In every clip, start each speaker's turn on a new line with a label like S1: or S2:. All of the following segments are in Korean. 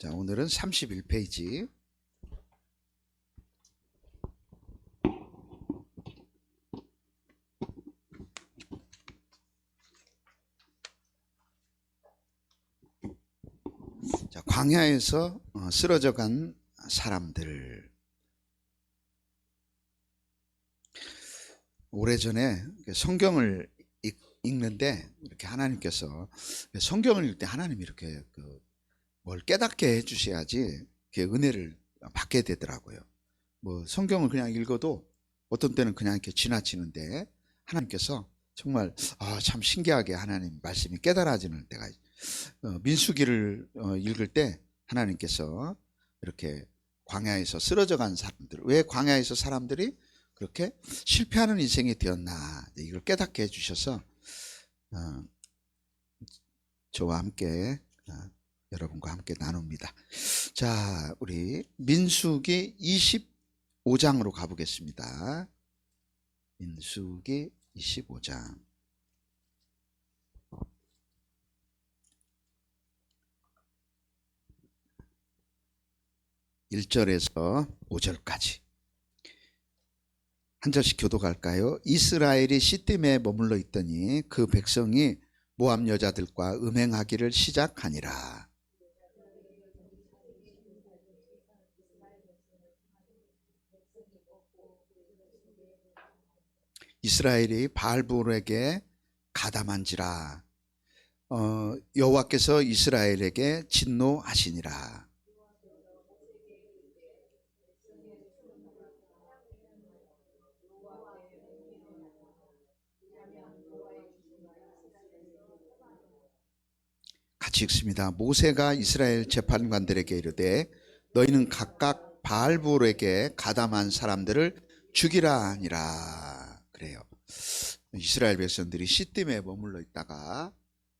S1: 자, 오늘은 31페이지. 자, 광야에서 쓰러져 간 사람들. 오래전에 성경을 읽는데 이렇게 하나님께서 성경을 읽을 때 하나님이 이렇게 뭘 깨닫게 해주셔야지 은혜를 받게 되더라고요. 뭐 성경을 그냥 읽어도 어떤 때는 그냥 이렇게 지나치는데 하나님께서 정말 참 신기하게 하나님 말씀이 깨달아지는 때가 민수기를 읽을 때 하나님께서 이렇게 광야에서 쓰러져 간 사람들, 왜 광야에서 사람들이 그렇게 실패하는 인생이 되었나 이걸 깨닫게 해주셔서 저와 함께 여러분과 함께 나눕니다. 자, 우리 민수기 25장으로 가보겠습니다. 민수기 25장 1절에서 5절까지 한 절씩 교독할까요? 이스라엘이 시딤에 머물러 있더니 그 백성이 모압 여자들과 음행하기를 시작하니라. 이스라엘이 바알볼에게 가담한지라. 여호와께서 이스라엘에게 진노하시니라. 같이 읽습니다. 모세가 이스라엘 재판관들에게 이르되 너희는 각각 바알볼에게 가담한 사람들을 죽이라 하니라. 그래요. 이스라엘 백성들이 시딤에 머물러 있다가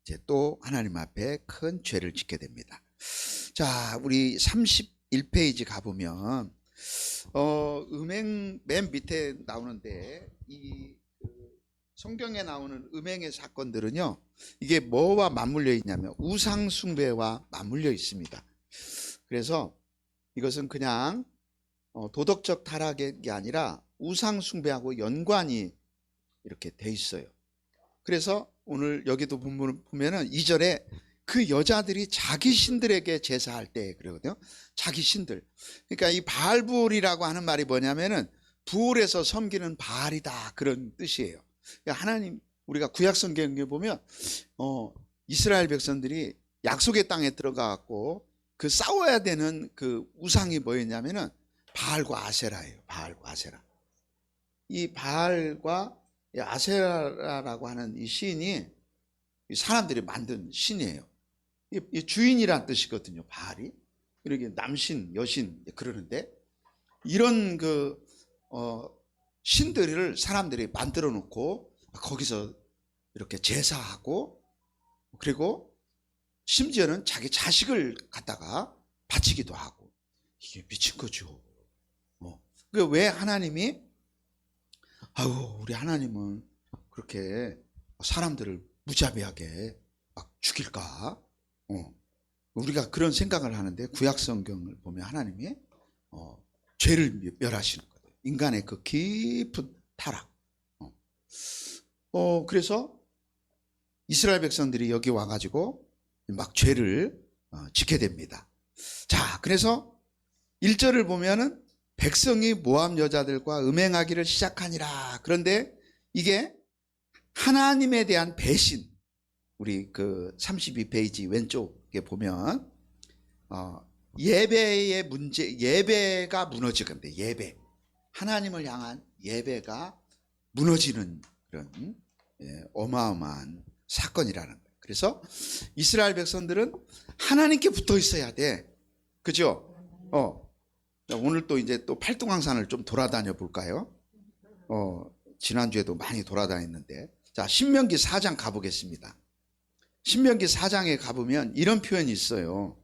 S1: 이제 또 하나님 앞에 큰 죄를 짓게 됩니다. 자, 우리 31페이지 가보면 음행 맨 밑에 나오는데 이 성경에 나오는 음행의 사건들은요, 이게 뭐와 맞물려 있냐면 우상 숭배와 맞물려 있습니다. 그래서 이것은 그냥 도덕적 타락이 아니라 우상 숭배하고 연관이 이렇게 돼 있어요. 그래서 오늘 여기도 보면은 2절에 그 여자들이 자기 신들에게 제사할 때 그러거든요. 자기 신들. 그러니까 이 바알불이라고 하는 말이 뭐냐면은 부올에서 섬기는 바알이다 그런 뜻이에요. 그러니까 하나님, 우리가 구약 성경에 보면 이스라엘 백성들이 약속의 땅에 들어가 갖고 그 싸워야 되는 그 우상이 뭐였냐면은 바알과 아세라예요. 바알과 아세라. 이 바알과 아세라라고 하는 이 신이 사람들이 만든 신이에요. 이 주인이란 뜻이거든요. 바알이. 이렇게 남신, 여신 그러는데 이런 신들을 사람들이 만들어 놓고 거기서 이렇게 제사하고 그리고 심지어는 자기 자식을 갖다가 바치기도 하고 이게 미친 거죠. 왜 하나님이 우리 하나님은 그렇게 사람들을 무자비하게 막 죽일까? 우리가 그런 생각을 하는데 구약 성경을 보면 하나님이 죄를 멸하시는 거예요. 인간의 그 깊은 타락. 그래서 이스라엘 백성들이 여기 와가지고 막 죄를 짓게 됩니다. 자, 그래서 1절을 보면은 백성이 모압 여자들과 음행하기를 시작하니라. 그런데 이게 하나님에 대한 배신. 우리 32페이지 왼쪽에 보면 예배의 문제, 예배가 무너지건데 예배. 하나님을 향한 예배가 무너지는 그런 어마어마한 사건이라는 거예요. 그래서 이스라엘 백성들은 하나님께 붙어 있어야 돼. 그죠? 오늘 또 이제 또 팔뚝항산을 좀 돌아다녀 볼까요? 지난주에도 많이 돌아다녔는데. 자, 신명기 4장 가보겠습니다. 신명기 4장에 가보면 이런 표현이 있어요.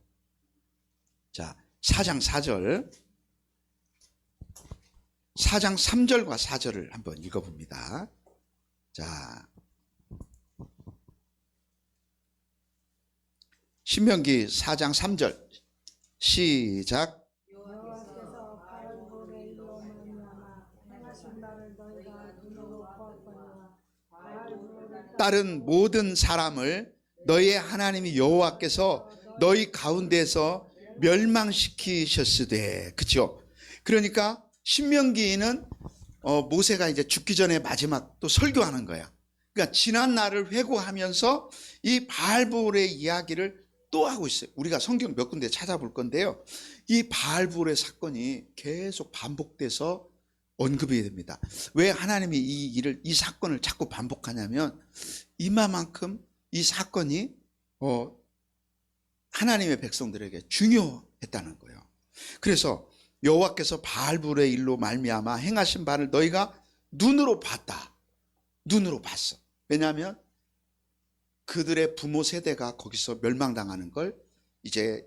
S1: 자, 4장 4절. 4장 3절과 4절을 한번 읽어봅니다. 자, 신명기 4장 3절 시작.
S2: 여호와께서 바알볼의 일로 말미암아 행하신 바를 너희가 눈으로 보았거니와 바알볼을
S1: 다른 모든 사람을 너희의 하나님이 여호와께서 너희 가운데서 멸망시키셨으되. 그렇죠? 그러니까 신명기는 모세가 이제 죽기 전에 마지막 또 설교하는 거야. 그러니까 지난 날을 회고하면서 이 바알볼의 이야기를 또 하고 있어요. 우리가 성경 몇 군데 찾아볼 건데요. 이 바알볼의 사건이 계속 반복돼서 언급이 됩니다. 왜 하나님이 이 사건을 자꾸 반복하냐면 이마만큼 이 사건이 하나님의 백성들에게 중요했다는 거예요. 그래서 여호와께서 바알볼의 일로 말미암아 행하신 바를 너희가 눈으로 봤다. 눈으로 봤어. 왜냐하면 그들의 부모 세대가 거기서 멸망당하는 걸 이제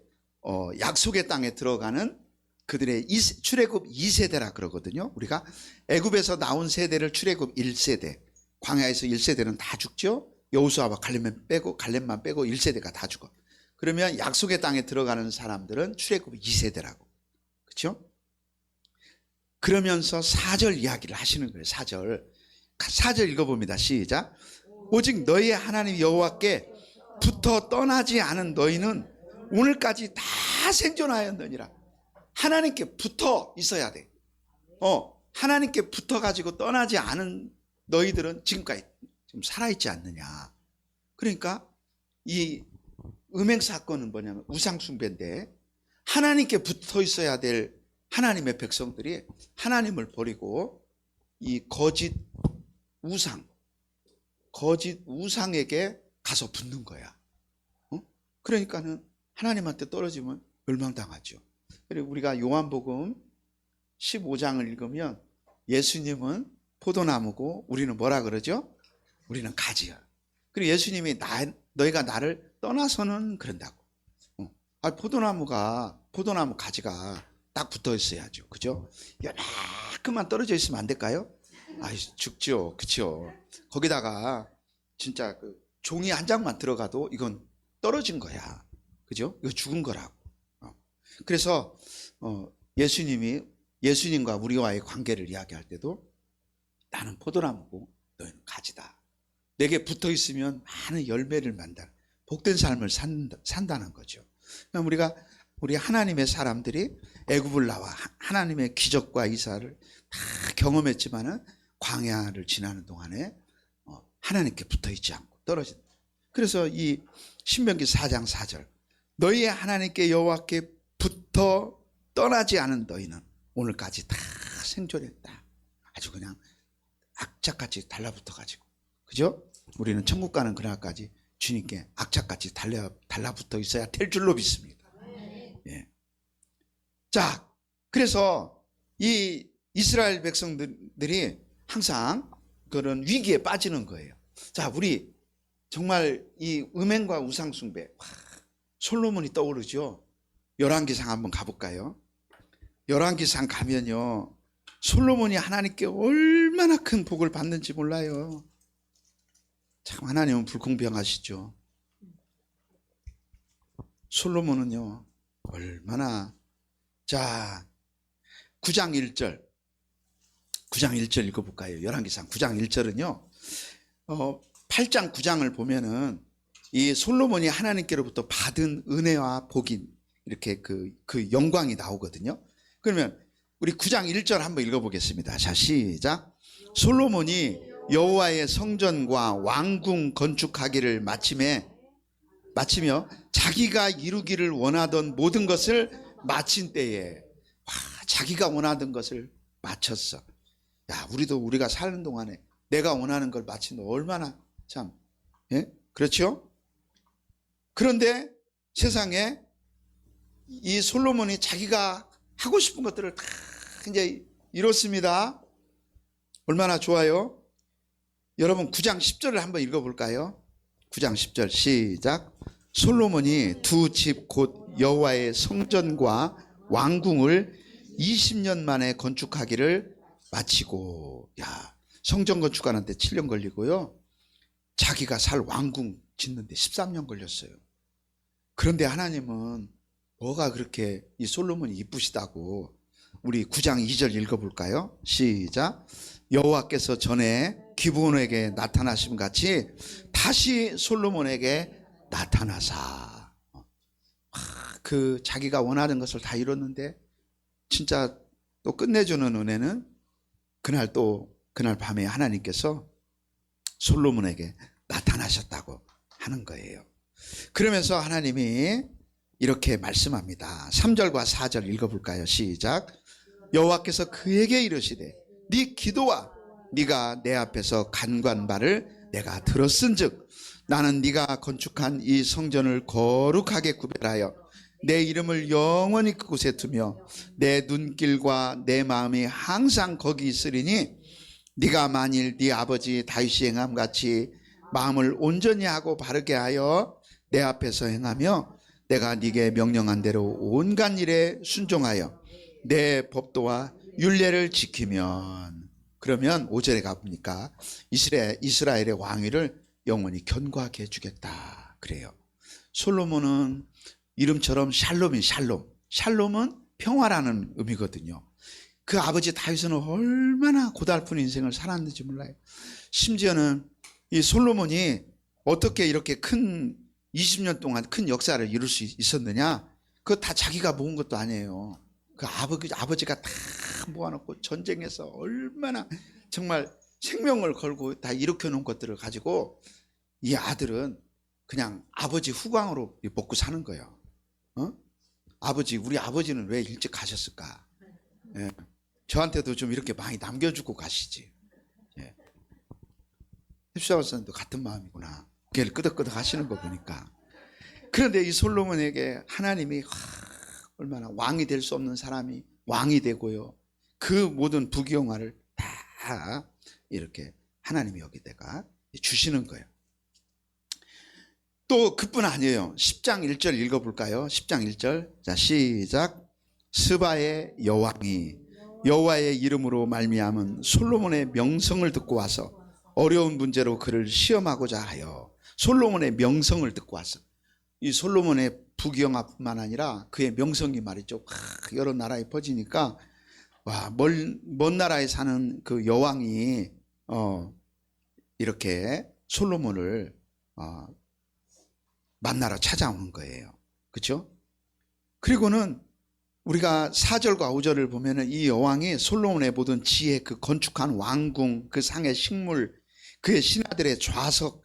S1: 약속의 땅에 들어가는 그들의 출애굽 2세대라 그러거든요. 우리가 애굽에서 나온 세대를 출애굽 1세대, 광야에서 1세대는 다 죽죠. 여호수아와 갈렙만 빼고 1세대가 다 죽어. 그러면 약속의 땅에 들어가는 사람들은 출애굽 2세대라고. 그렇죠? 그러면서 4절 이야기를 하시는 거예요. 4절 읽어봅니다. 시작. 오직 너희의 하나님 여호와께 붙어 떠나지 않은 너희는 오늘까지 다 생존하였느니라. 하나님께 붙어 있어야 돼. 하나님께 붙어가지고 떠나지 않은 너희들은 지금까지 좀 살아있지 않느냐. 그러니까 이 음행 사건은 뭐냐면 우상숭배인데 하나님께 붙어 있어야 될 하나님의 백성들이 하나님을 버리고 이 거짓 우상에게 가서 붙는 거야. 그러니까는 하나님한테 떨어지면 멸망당하죠. 그리고 우리가 요한복음 15장을 읽으면 예수님은 포도나무고 우리는 뭐라 그러죠? 우리는 가지야. 그리고 예수님이 너희가 나를 떠나서는 그런다고. 포도나무 가지가 딱 붙어 있어야죠. 그죠? 요만큼만 떨어져 있으면 안 될까요? 죽죠. 그쵸? 거기다가 진짜 그 종이 한 장만 들어가도 이건 떨어진 거야. 그죠? 이거 죽은 거라고. 그래서 예수님과 우리와의 관계를 이야기할 때도 나는 포도나무고 너희는 가지다. 내게 붙어 있으면 많은 열매를 만다. 복된 삶을 산다는 거죠. 우리 하나님의 사람들이 애굽을 나와 하나님의 기적과 이사를 다 경험했지만은 광야를 지나는 동안에 하나님께 붙어 있지 않고 떨어진다. 그래서 이 신명기 4장 4절 너희의 하나님께 여호와께 붙어 떠나지 않은 너희는 오늘까지 다 생존했다. 아주 그냥 악착같이 달라붙어가지고. 그죠? 우리는 천국 가는 그날까지 주님께 악착같이 달라붙어 있어야 될 줄로 믿습니다. 예. 자, 그래서 이 이스라엘 백성들이 항상 그런 위기에 빠지는 거예요. 자, 우리 정말 이 음행과 우상숭배, 솔로몬이 떠오르죠. 열왕기상 한번 가볼까요? 열왕기상 가면요, 솔로몬이 하나님께 얼마나 큰 복을 받는지 몰라요. 참 하나님은 불공평하시죠. 솔로몬은요 얼마나. 자, 9장 1절 읽어볼까요? 열왕기상 9장 1절은요 8장 9장을 보면은 이 솔로몬이 하나님께로부터 받은 은혜와 복이 이렇게 그 영광이 나오거든요. 그러면 우리 9장 1절 한번 읽어보겠습니다. 자, 시작. 솔로몬이 여호와의 성전과 왕궁 건축하기를 마치며 자기가 이루기를 원하던 모든 것을 마친 때에, 자기가 원하던 것을 마쳤어. 야, 우리가 사는 동안에 내가 원하는 걸 마치는 얼마나 참, 예? 그렇죠? 그런데 세상에 이 솔로몬이 자기가 하고 싶은 것들을 다 이제 이뤘습니다. 얼마나 좋아요? 여러분 9장 10절을 한번 읽어볼까요? 9장 10절 시작. 솔로몬이 두 집 곧 여호와의 성전과 왕궁을 20년 만에 건축하기를 마치고. 야, 성전 건축하는데 7년 걸리고요, 자기가 살 왕궁 짓는데 13년 걸렸어요. 그런데 하나님은 뭐가 그렇게 이 솔로몬이 이쁘시다고. 우리 9장 2절 읽어볼까요? 시작. 여호와께서 전에 기브온에게 나타나심 같이 다시 솔로몬에게 나타나사. 그 자기가 원하는 것을 다 이뤘는데 진짜 또 끝내주는 은혜는 그날 밤에 하나님께서 솔로몬에게 나타나셨다고 하는 거예요. 그러면서 하나님이 이렇게 말씀합니다. 3절과 4절 읽어볼까요? 시작. 여호와께서 그에게 이르시되 네 기도와 네가 내 앞에서 간구한 바를 내가 들었은즉 나는 네가 건축한 이 성전을 거룩하게 구별하여 내 이름을 영원히 그곳에 두며 내 눈길과 내 마음이 항상 거기 있으리니 네가 만일 네 아버지 다윗이 행함 같이 마음을 온전히 하고 바르게 하여 내 앞에서 행하며 내가 네게 명령한 대로 온갖 일에 순종하여 내 법도와 율례를 지키면, 그러면 5절에 가보니까 이스라엘의 왕위를 영원히 견고하게 해주겠다 그래요. 솔로몬은 이름처럼 샬롬이 샬롬은 평화라는 의미거든요. 그 아버지 다윗은 얼마나 고달픈 인생을 살았는지 몰라요. 심지어는 이 솔로몬이 어떻게 이렇게 큰 20년 동안 큰 역사를 이룰 수 있었느냐? 그거 다 자기가 모은 것도 아니에요. 그 아버지가 다 모아놓고 전쟁에서 얼마나 정말 생명을 걸고 다 일으켜 놓은 것들을 가지고 이 아들은 그냥 아버지 후광으로 먹고 사는 거예요. 우리 아버지는 왜 일찍 가셨을까? 예. 저한테도 좀 이렇게 많이 남겨주고 가시지. 예. 힙샤워스도 같은 마음이구나. 고개를 끄덕끄덕 하시는 거 보니까. 그런데 이 솔로몬에게 하나님이 얼마나 왕이 될 수 없는 사람이 왕이 되고요. 그 모든 부귀영화를 다 이렇게 하나님이 여기다가 주시는 거예요. 또 그뿐 아니에요. 10장 1절 읽어볼까요? 10장 1절. 자, 시작. 스바의 여왕이 여호와의 이름으로 말미암은 솔로몬의 명성을 듣고 와서 어려운 문제로 그를 시험하고자 하여 솔로몬의 명성을 듣고 왔어. 이 솔로몬의 부귀영화뿐만 아니라 그의 명성이 말이죠. 여러 나라에 퍼지니까 먼 나라에 사는 그 여왕이 이렇게 솔로몬을 만나러 찾아오는 거예요. 그렇죠? 그리고는 우리가 4절과 5절을 보면은 이 여왕이 솔로몬의 모든 지혜, 그 건축한 왕궁, 그 상의 식물, 그의 신하들의 좌석,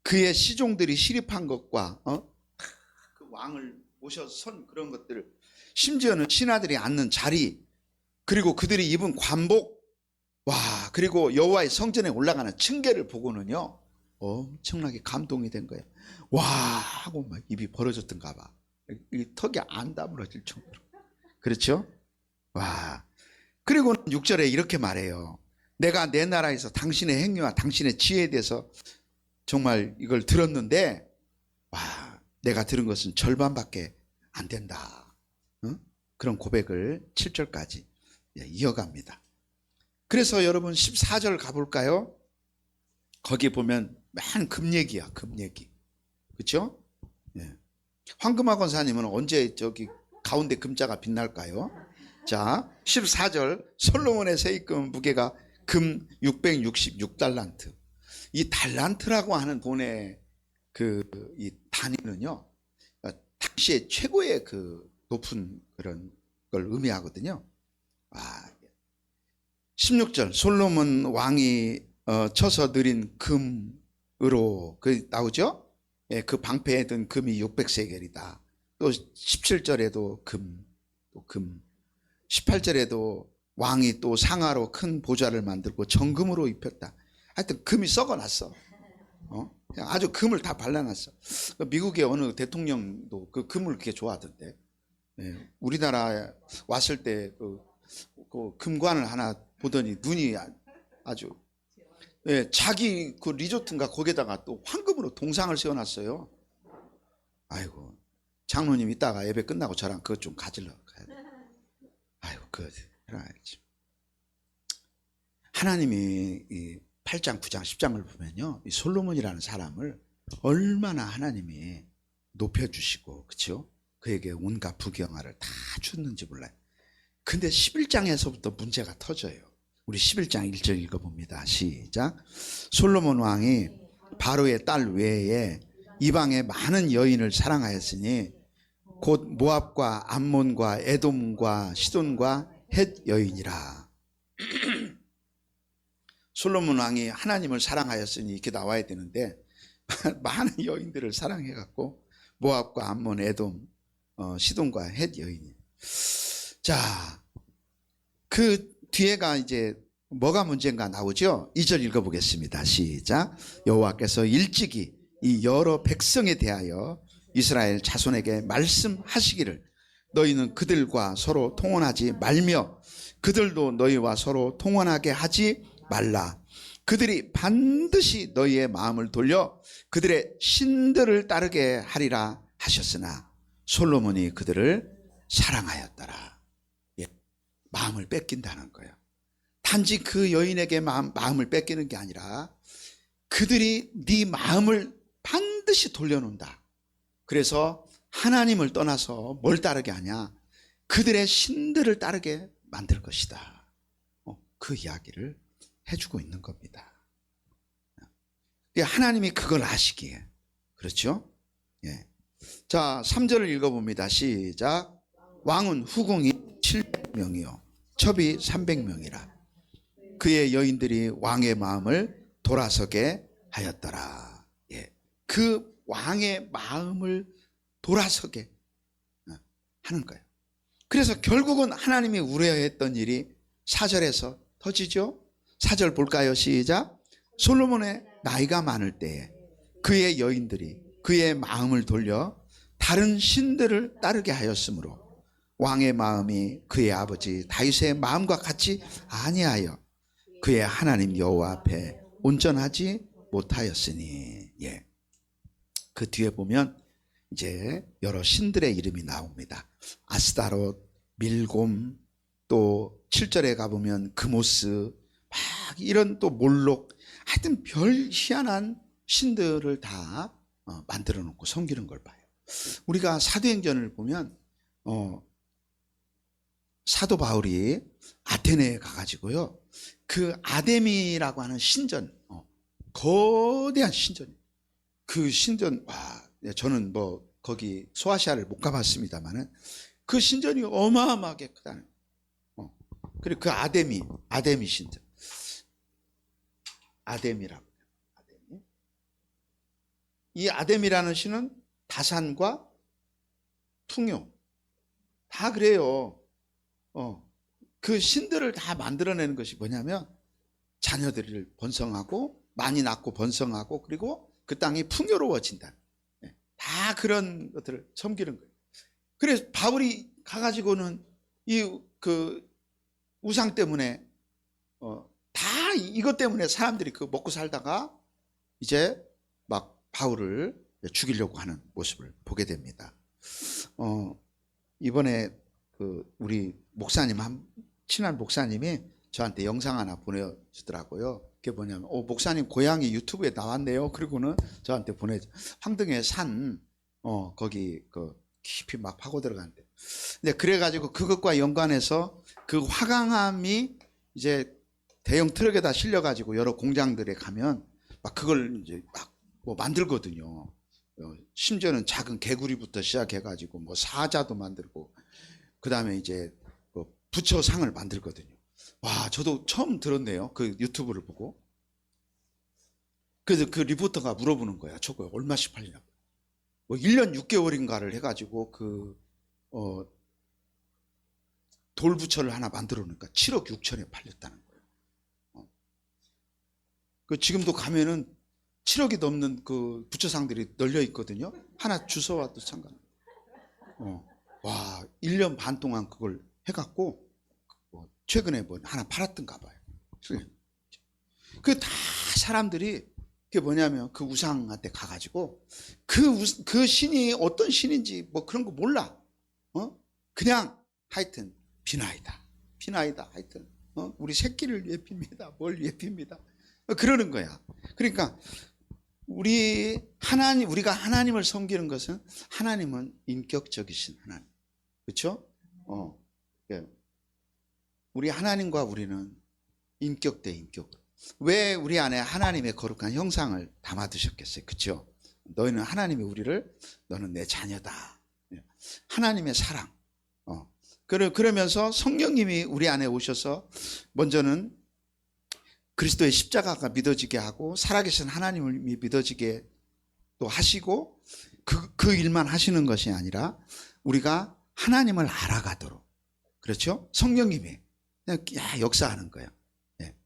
S1: 그의 시종들이 시립한 것과 그 왕을 모셔 선 그런 것들을, 심지어는 신하들이 앉는 자리, 그리고 그들이 입은 관복, 그리고 여호와의 성전에 올라가는 층계를 보고는요 엄청나게 감동이 된 거예요. 하고 막 입이 벌어졌던가 봐. 이 턱이 안 다물어질 정도로. 그렇죠? 그리고는 6절에 이렇게 말해요. 내가 내 나라에서 당신의 행위와 당신의 지혜에 대해서 정말 이걸 들었는데 내가 들은 것은 절반밖에 안 된다. 그런 고백을 7절까지 이어갑니다. 그래서 여러분 14절 가볼까요? 거기 보면 맨 금 얘기야, 금 얘기. 그렇죠? 황금하 권사님은 언제 저기 가운데 금자가 빛날까요? 자, 14절. 솔로몬의 세입금 무게가 금 666달란트. 이 달란트라고 하는 돈의 이 단위는요, 당시에 최고의 그 높은 그런 걸 의미하거든요. 16절. 솔로몬 왕이 쳐서 느린 금으로 나오죠? 그 방패에 든 금이 600세겔이다. 또 17절에도 또 금. 18절에도 왕이 또 상하로 큰 보좌를 만들고 정금으로 입혔다. 하여튼 금이 썩어났어. 그냥 아주 금을 다 발라놨어. 미국의 어느 대통령도 그 금을 그렇게 좋아하던데. 우리나라 왔을 때 그 금관을 하나 보더니 눈이 아주, 자기 그 리조트인가 거기다가 또 황금으로 동상을 세워놨어요. 아이고, 장로님 이따가 예배 끝나고 저랑 그것 좀 가지러 가야 돼. 아이고, 그래야지. 하나님이 이 8장, 9장, 10장을 보면요, 이 솔로몬이라는 사람을 얼마나 하나님이 높여주시고, 그렇죠? 그에게 온갖 부경화를 다 줬는지 몰라요. 근데 11장에서부터 문제가 터져요. 우리 11장 1절 읽어봅니다. 시작. 솔로몬 왕이 바로의 딸 외에 이방의 많은 여인을 사랑하였으니 곧 모압과 암몬과 에돔과 시돈과 헷 여인이라. 솔로몬 왕이 하나님을 사랑하였으니 이렇게 나와야 되는데 많은 여인들을 사랑해갖고 모압과 암몬, 에돔, 시돈과 헷 여인이. 자, 그 뒤에가 이제 뭐가 문제인가 나오죠? 2절 읽어보겠습니다. 시작. 여호와께서 일찍이 이 여러 백성에 대하여 이스라엘 자손에게 말씀하시기를 너희는 그들과 서로 통혼하지 말며 그들도 너희와 서로 통혼하게 하지 말라. 그들이 반드시 너희의 마음을 돌려 그들의 신들을 따르게 하리라 하셨으나 솔로몬이 그들을 사랑하였더라. 예, 마음을 뺏긴다는 거예요. 단지 그 여인에게 마음을 뺏기는 게 아니라 그들이 네 마음을 반드시 돌려놓는다. 그래서 하나님을 떠나서 뭘 따르게 하냐? 그들의 신들을 따르게 만들 것이다. 그 이야기를 해주고 있는 겁니다. 하나님이 그걸 아시기에. 그렇죠? 예. 자, 3절을 읽어봅니다. 시작. 왕은 후궁이 700명이요 첩이 300명이라. 그의 여인들이 왕의 마음을 돌아서게 하였더라. 예. 그 왕의 마음을 돌아서게 하는 거예요. 그래서 결국은 하나님이 우려했던 일이 4절에서 터지죠. 4절 볼까요? 시작. 솔로몬의 나이가 많을 때에 그의 여인들이 그의 마음을 돌려 다른 신들을 따르게 하였으므로 왕의 마음이 그의 아버지 다윗의 마음과 같이 아니하여 그의 하나님 여호와 앞에 온전하지 못하였으니. 예. 그 뒤에 보면 이제 여러 신들의 이름이 나옵니다. 아스타롯, 밀곰, 또 7절에 가보면 그모스, 막 이런 또 몰록, 하여튼 별 희한한 신들을 다 만들어 놓고 섬기는 걸 봐요. 우리가 사도행전을 보면 사도 바울이 아테네에 가가지고요, 그 아데미라고 하는 신전, 거대한 신전, 그 신전, 와, 저는 뭐 거기 소아시아를 못 가봤습니다만은 그 신전이 어마어마하게 크다는. 그리고 그 아데미 신전, 아데미라고. 아데미. 이 아데미라는 신은 다산과 풍요 다 그래요. 그 신들을 다 만들어내는 것이 뭐냐면 자녀들을 번성하고 많이 낳고 번성하고 그리고 그 땅이 풍요로워진다. 다 그런 것들을 섬기는 거예요. 그래서 바울이 가가지고는 이 그 우상 때문에 다 이것 때문에 사람들이 그 먹고 살다가 이제 막 바울을 죽이려고 하는 모습을 보게 됩니다. 이번에 그 우리 목사님 친한 목사님이 저한테 영상 하나 보내주더라고요. 그게 뭐냐면 목사님 고향이 유튜브에 나왔네요. 그리고는 저한테 황등의 산 거기 그 깊이 막 파고 들어간대. 근데 그래가지고 그것과 연관해서 그 화강암이 이제 대형 트럭에다 실려가지고 여러 공장들에 가면 막 그걸 이제 막 뭐 만들거든요. 심지어는 작은 개구리부터 시작해가지고 뭐 사자도 만들고 그 다음에 이제 부처상을 만들거든요. 와, 저도 처음 들었네요. 그 유튜브를 보고. 그래서 그 리포터가 물어보는 거야. 저거 얼마씩 팔리냐고. 뭐 1년 6개월인가를 해가지고 돌부처를 하나 만들어 놓으니까 7억 6천에 팔렸다는 거예요. 그 지금도 가면은 7억이 넘는 그 부처상들이 널려 있거든요. 하나 주워와도 상관없어요. 와, 1년 반 동안 그걸 해갖고 최근에 뭐 하나 팔았던가 봐요. 그 다 사람들이 그게 뭐냐면 그 우상한테 가가지고 그 신이 어떤 신인지 뭐 그런 거 몰라. 그냥 하여튼 비나이다 하여튼 우리 새끼를 예핍니다. 뭘 예핍니다. 그러는 거야. 그러니까 우리가 하나님을 섬기는 것은 하나님은 인격적이신 하나님. 그렇죠? 예. 우리 하나님과 우리는 인격 대 인격. 왜 우리 안에 하나님의 거룩한 형상을 담아두셨겠어요? 그렇죠? 너희는 하나님이 너는 내 자녀다. 하나님의 사랑. 그러면서 성령님이 우리 안에 오셔서 먼저는 그리스도의 십자가가 믿어지게 하고 살아계신 하나님을 믿어지게 또 하시고 그 일만 하시는 것이 아니라 우리가 하나님을 알아가도록, 그렇죠? 성령님이 그냥 역사하는 거예요. 예.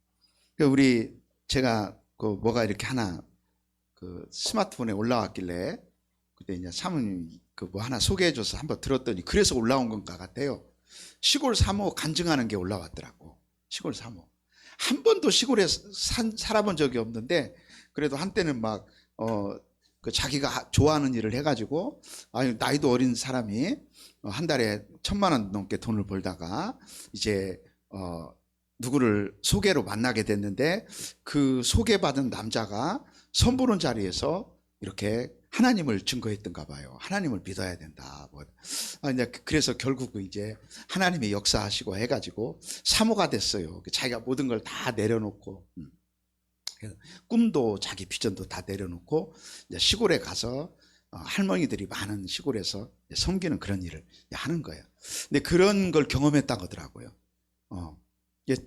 S1: 제가 뭐가 이렇게 하나 스마트폰에 올라왔길래 그때 이제 사모님 뭐 하나 소개해줘서 한번 들었더니 그래서 올라온 건가 같아요. 시골 사모 간증하는 게 올라왔더라고. 시골 사모. 한 번도 시골에 살아본 적이 없는데 그래도 한때는 자기가 좋아하는 일을 해가지고 나이도 어린 사람이 한 달에 1,000,000원 넘게 돈을 벌다가 이제 누구를 소개로 만나게 됐는데 그 소개받은 남자가 선보는 자리에서 이렇게 하나님을 증거했던가 봐요. 하나님을 믿어야 된다. 이제 그래서 결국 이제 하나님이 역사하시고 해가지고 사모가 됐어요. 자기가 모든 걸 다 내려놓고 꿈도 자기 비전도 다 내려놓고 이제 시골에 가서 할머니들이 많은 시골에서 섬기는 그런 일을 하는 거예요. 근데 그런 걸 경험했다고 하더라고요.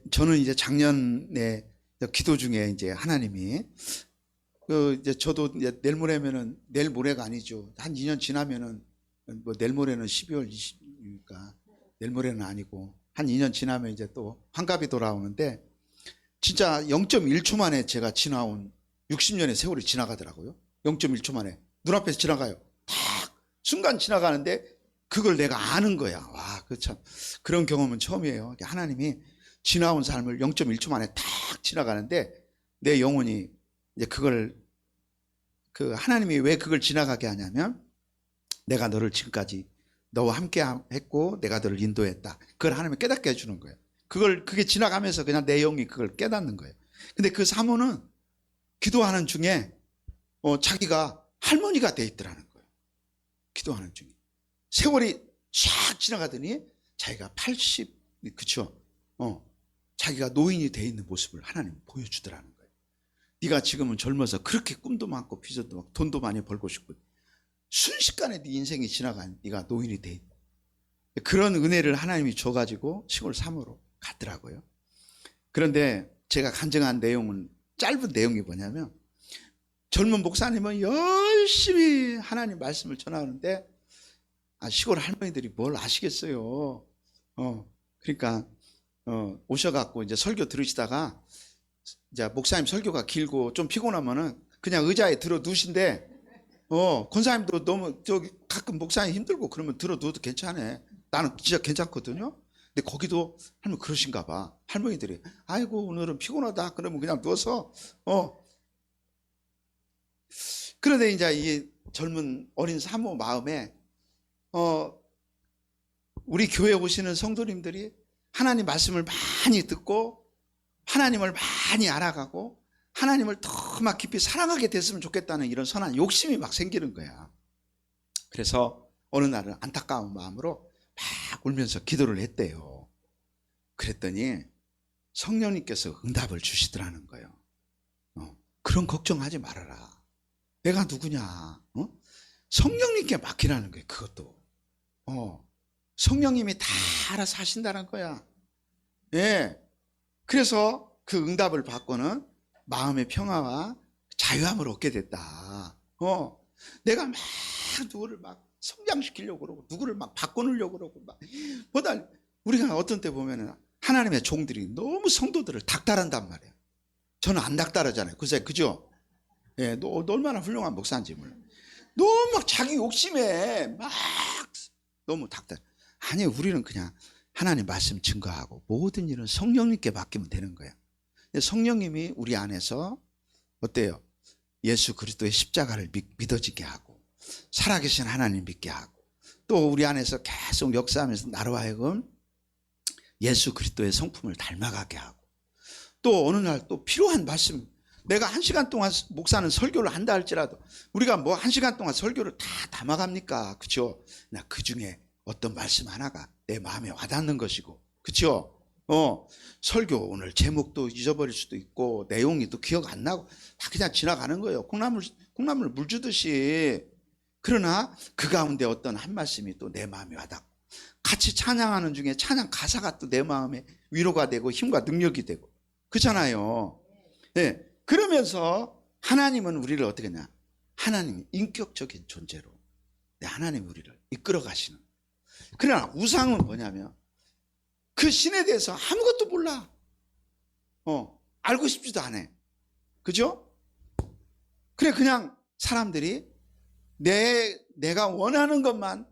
S1: 저는 이제 작년에 기도 중에 이제 하나님이 이제 저도 이제 내일 모레가 아니죠. 한 2년 지나면은 내일 모레는 12월 20일이니까 내일 모레는 아니고 한 2년 지나면 이제 또 환갑이 돌아오는데 진짜 0.1초 만에 제가 지나온 60년의 세월이 지나가더라고요. 0.1초 만에 눈앞에서 지나가요. 탁 순간 지나가는데 그걸 내가 아는 거야. 와, 참 그런 경험은 처음이에요. 하나님이 지나온 삶을 0.1초 만에 탁 지나가는데 내 영혼이 이제 하나님이 왜 그걸 지나가게 하냐면 내가 너를 지금까지 너와 함께 했고 내가 너를 인도했다. 그걸 하나님이 깨닫게 해주는 거예요. 그게 지나가면서 그냥 내 영이 그걸 깨닫는 거예요. 근데 그 사모는 기도하는 중에 자기가 할머니가 돼 있더라는 거예요. 기도하는 중에. 세월이 샥 지나가더니 자기가 80, 그쵸? 자기가 노인이 돼 있는 모습을 하나님 보여주더라는 거예요. 네가 지금은 젊어서 그렇게 꿈도 많고 비전도 많고 돈도 많이 벌고 싶고 순식간에 네 인생이 지나간 네가 노인이 돼 있다. 그런 은혜를 하나님이 줘가지고 시골 사모로 갔더라고요. 그런데 제가 간증한 내용은 짧은 내용이 뭐냐면 젊은 목사님은 열심히 하나님 말씀을 전하는데 시골 할머니들이 뭘 아시겠어요. 그러니까 오셔갖고 이제 설교 들으시다가 이제 목사님 설교가 길고 좀 피곤하면은 그냥 의자에 들어 누신데 권사님도 너무 가끔 목사님 힘들고 그러면 들어 누워도 괜찮아. 나는 진짜 괜찮거든요. 근데 거기도 할머니 그러신가 봐. 할머니들이 아이고 오늘은 피곤하다 그러면 그냥 누워서 그런데 이제 이 젊은 어린 사모 마음에 우리 교회 오시는 성도님들이 하나님 말씀을 많이 듣고 하나님을 많이 알아가고 하나님을 더 막 깊이 사랑하게 됐으면 좋겠다는 이런 선한 욕심이 막 생기는 거야. 그래서 어느 날은 안타까운 마음으로 막 울면서 기도를 했대요. 그랬더니 성령님께서 응답을 주시더라는 거예요. 그런 걱정하지 말아라. 내가 누구냐? 성령님께 맡기라는 거예요. 그것도. 성령님이 다 알아서 하신다는 거야. 예. 그래서 그 응답을 받고는 마음의 평화와 자유함을 얻게 됐다. 내가 막 누구를 막 성장시키려고 그러고 누구를 막 바꿔놓으려고 그러고 보다 우리가 어떤 때 보면은 하나님의 종들이 너무 성도들을 닥달한단 말이에요. 저는 안 닥달하잖아요. 그죠? 예, 너 얼마나 훌륭한 목사인지 몰라. 너무 막 자기 욕심에 막 너무 닥달. 아니, 우리는 그냥 하나님 말씀 증거하고 모든 일은 성령님께 맡기면 되는 거예요. 성령님이 우리 안에서 어때요? 예수 그리스도의 십자가를 믿어지게 하고 살아계신 하나님 믿게 하고 또 우리 안에서 계속 역사하면서 나로 하여금 예수 그리스도의 성품을 닮아가게 하고 또 어느 날 또 필요한 말씀 내가 1시간 동안 목사는 설교를 한다 할지라도 우리가 뭐 1시간 동안 설교를 다 담아갑니까? 그렇죠? 나 그중에 어떤 말씀 하나가 내 마음에 와닿는 것이고, 그렇죠? 설교 오늘 제목도 잊어버릴 수도 있고 내용이 또 기억 안 나고 다 그냥 지나가는 거예요. 콩나물 물 주듯이. 그러나 그 가운데 어떤 한 말씀이 또 내 마음에 와닿고, 같이 찬양하는 중에 찬양 가사가 또 내 마음에 위로가 되고 힘과 능력이 되고, 그렇잖아요. 네. 그러면서 하나님은 우리를 어떻게 하냐? 하나님이 인격적인 존재로 하나님이 우리를 이끌어 가시는. 그러나 우상은 뭐냐면 그 신에 대해서 아무것도 몰라. 알고 싶지도 않아. 그죠? 그래, 그냥 사람들이 내가 원하는 것만 막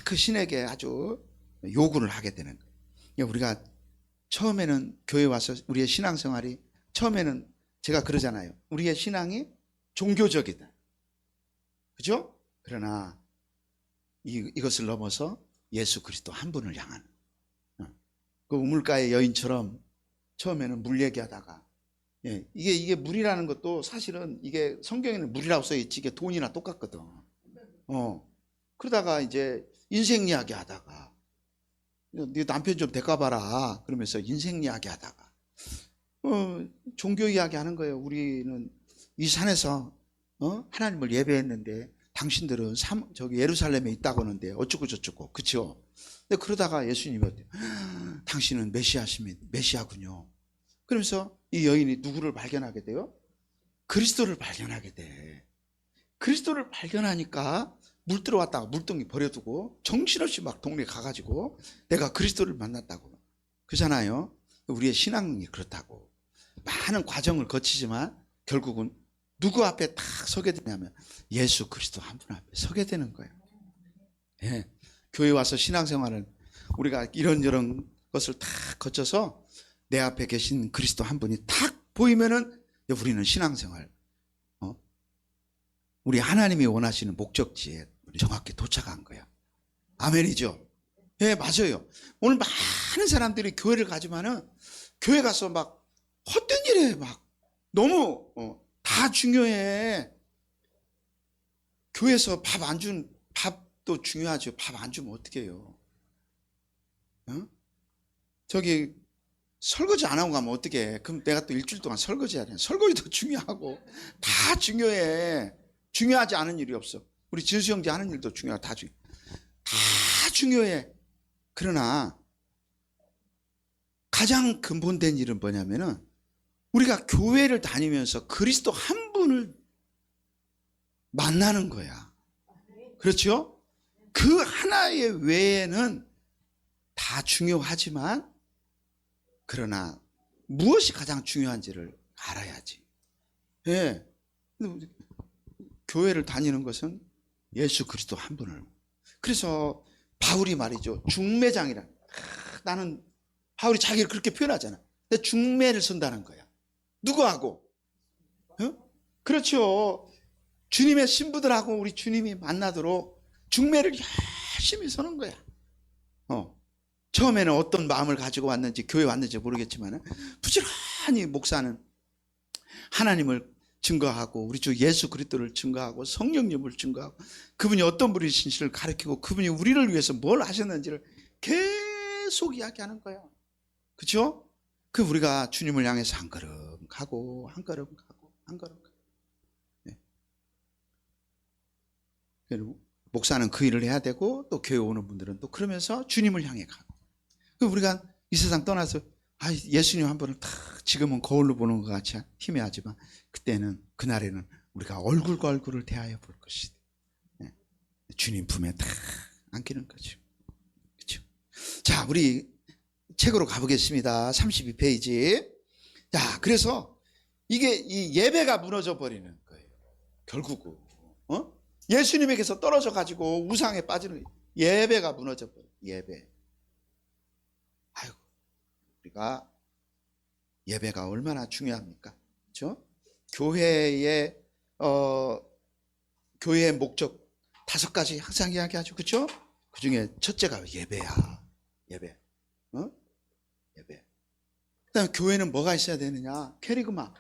S1: 그 신에게 아주 요구를 하게 되는 거예요. 우리가 처음에는 교회 와서 우리의 신앙생활이, 처음에는 제가 그러잖아요. 우리의 신앙이 종교적이다. 그죠? 그러나 이것을 넘어서 예수 그리스도 한 분을 향한, 그 우물가의 여인처럼 처음에는 물 얘기하다가, 이게 물이라는 것도 사실은 이게 성경에는 물이라고 써있지 이게 돈이나 똑같거든. 그러다가 이제 인생 이야기 하다가 네 남편 좀 데려가봐라 그러면서 인생 이야기 하다가 종교 이야기 하는 거예요. 우리는 이 산에서 하나님을 예배했는데 당신들은 저기 예루살렘에 있다고 하는데 어쩌고 저쩌고, 그쵸? 근데 그러다가 예수님이 어때요? 당신은 메시아군요. 그러면서 이 여인이 누구를 발견하게 돼요? 그리스도를 발견하게 돼. 그리스도를 발견하니까 물 들어왔다가 물동이 버려두고 정신없이 막 동네 가가지고 내가 그리스도를 만났다고 그러잖아요. 우리의 신앙이 그렇다고. 많은 과정을 거치지만 결국은 누구 앞에 딱 서게 되냐면 예수 그리스도 한 분 앞에 서게 되는 거예요. 예. 교회 와서 신앙생활은 우리가 이런저런 것을 다 거쳐서 내 앞에 계신 그리스도 한 분이 탁 보이면은 우리는 신앙생활, 우리 하나님이 원하시는 목적지에 정확히 도착한 거야. 아멘이죠? 예, 맞아요. 오늘 많은 사람들이 교회를 가지만은 교회 가서 막 헛된 일에 막 너무 다 중요해. 교회에서 밥도 중요하죠. 밥 안 주면 어떻게 해요? 저기 설거지 안 하고 가면 어떻게 해? 그럼 내가 또 일주일 동안 설거지 해야 돼. 설거지도 중요하고 다 중요해. 중요하지 않은 일이 없어. 우리 진수 형제 하는 일도 중요하고 다 중요해. 그러나 가장 근본된 일은 뭐냐면은 우리가 교회를 다니면서 그리스도 한 분을 만나는 거야. 그렇죠? 그 하나의 외에는 다 중요하지만 그러나 무엇이 가장 중요한지를 알아야지. 예. 교회를 다니는 것은 예수 그리스도 한 분을. 그래서 바울이 말이죠. 중매장이라. 나는 바울이 자기를 그렇게 표현하잖아. 근데 중매를 선다는 거야. 누구하고? 그렇죠. 주님의 신부들하고 우리 주님이 만나도록 중매를 열심히 서는 거야. 처음에는 어떤 마음을 가지고 왔는지 교회 왔는지 모르겠지만 부지런히 목사는 하나님을 증거하고 우리 주 예수 그리스도를 증거하고 성령님을 증거하고 그분이 어떤 분이신지를 가르치고 그분이 우리를 위해서 뭘 하셨는지를 계속 이야기하는 거예요. 그렇죠? 그 우리가 주님을 향해서 한 걸음 가고 한 걸음 가고 한 걸음 가고. 네. 목사는 그 일을 해야 되고 또 교회 오는 분들은 또 그러면서 주님을 향해 가고. 우리가 이 세상 떠나서 예수님 한 분을 딱 지금은 거울로 보는 것 같이 희미하지만 그때는 그날에는 우리가 얼굴과 얼굴을 대하여 볼 것이다. 네. 주님 품에 딱 안기는 거죠. 그렇죠? 자, 우리 책으로 가보겠습니다. 32페이지. 자, 그래서 이게 이 예배가 무너져 버리는 거예요. 결국은 예수님에게서 떨어져 가지고 우상에 빠지는 예배가 무너져 버려. 예배. 아이고, 우리가 예배가 얼마나 중요합니까? 그렇죠? 교회의 목적 5가지 항상 이야기하죠. 그렇죠? 그중에 첫째가 예배야. 예배. 예배. 그다음에 교회는 뭐가 있어야 되느냐? 캐리그마.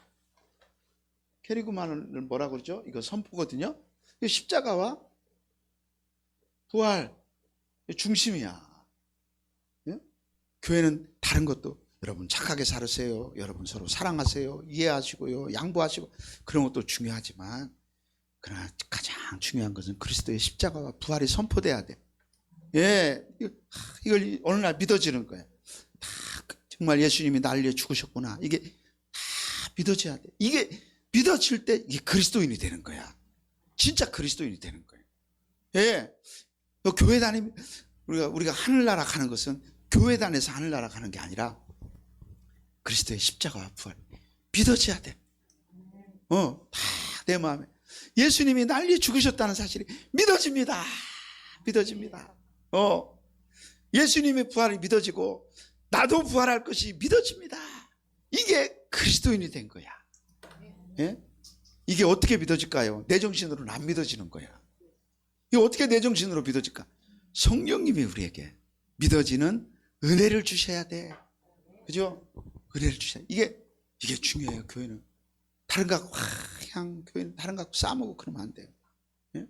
S1: 캐리그만을 뭐라 그러죠? 이거 선포거든요. 이거 십자가와 부활 중심이야. 예? 교회는 다른 것도 여러분 착하게 살으세요. 여러분 서로 사랑하세요. 이해하시고요. 양보하시고 그런 것도 중요하지만 그러나 가장 중요한 것은 그리스도의 십자가와 부활이 선포돼야 돼. 예, 이걸 어느 날 믿어지는 거야. 다 정말 예수님이 날 위해 죽으셨구나. 이게 다 믿어져야 돼. 이게 믿어질 때 이게 그리스도인이 되는 거야. 진짜 그리스도인이 되는 거예요. 예, 교회 다니면 우리가 하늘나라 가는 것은 교회 다녀서 하늘나라 가는 게 아니라 그리스도의 십자가와 부활 믿어져야 돼. 다 내 마음에 예수님이 날 위해 죽으셨다는 사실이 믿어집니다. 믿어집니다. 예수님의 부활이 믿어지고 나도 부활할 것이 믿어집니다. 이게 그리스도인이 된 거야. 예? 이게 어떻게 믿어질까요? 내 정신으로는 안 믿어지는 거야. 이게 어떻게 내 정신으로 믿어질까? 성령님이 우리에게 믿어지는 은혜를 주셔야 돼. 그죠? 은혜를 주셔야 돼. 이게 중요해요. 교회는 다른 거 갖고 그냥 교회는 다른 거 갖고 싸먹고 그러면 안 돼요. 예?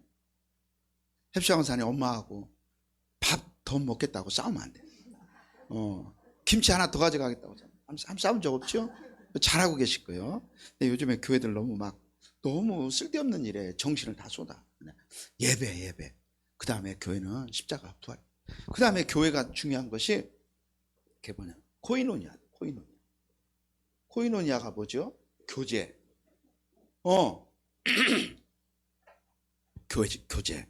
S1: heb시왕산에 엄마하고 밥 더 먹겠다고 싸우면 안 돼. 김치 하나 더 가져가겠다고 한번 싸운 적 없죠? 잘하고 계실 거예요. 근데 요즘에 교회들 너무 쓸데없는 일에 정신을 다 쏟아. 예배. 그 다음에 교회는 십자가 부활. 그 다음에 교회가 중요한 것이 코이노니아. 코이노니아가 뭐죠? 교제. 교제.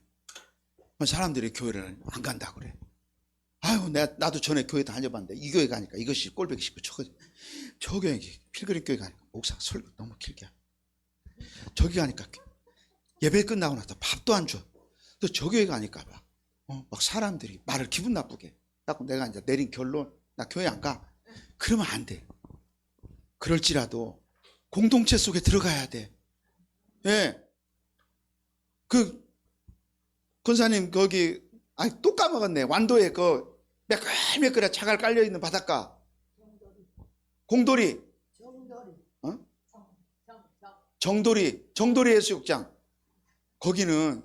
S1: 사람들이 교회를 안 간다고 그래. 아유, 나도 전에 교회 다녀봤는데 이 교회 가니까 이것이 꼴보기 싫고 저 교회 필그림 교회 가니까 목사 설교 너무 길게 하고 저기 가니까 예배 끝나고 나서 밥도 안 줘. 또 저 교회 가니까 막 사람들이 말을 기분 나쁘게 해. 내가 이제 내린 결론 나 교회 안 가. 그러면 안 돼. 그럴지라도 공동체 속에 들어가야 돼. 예. 권사님 거기 또 까먹었네. 완도에 매끌매끌한 자갈 깔려있는 바닷가 공돌이 정돌이 해수욕장 거기는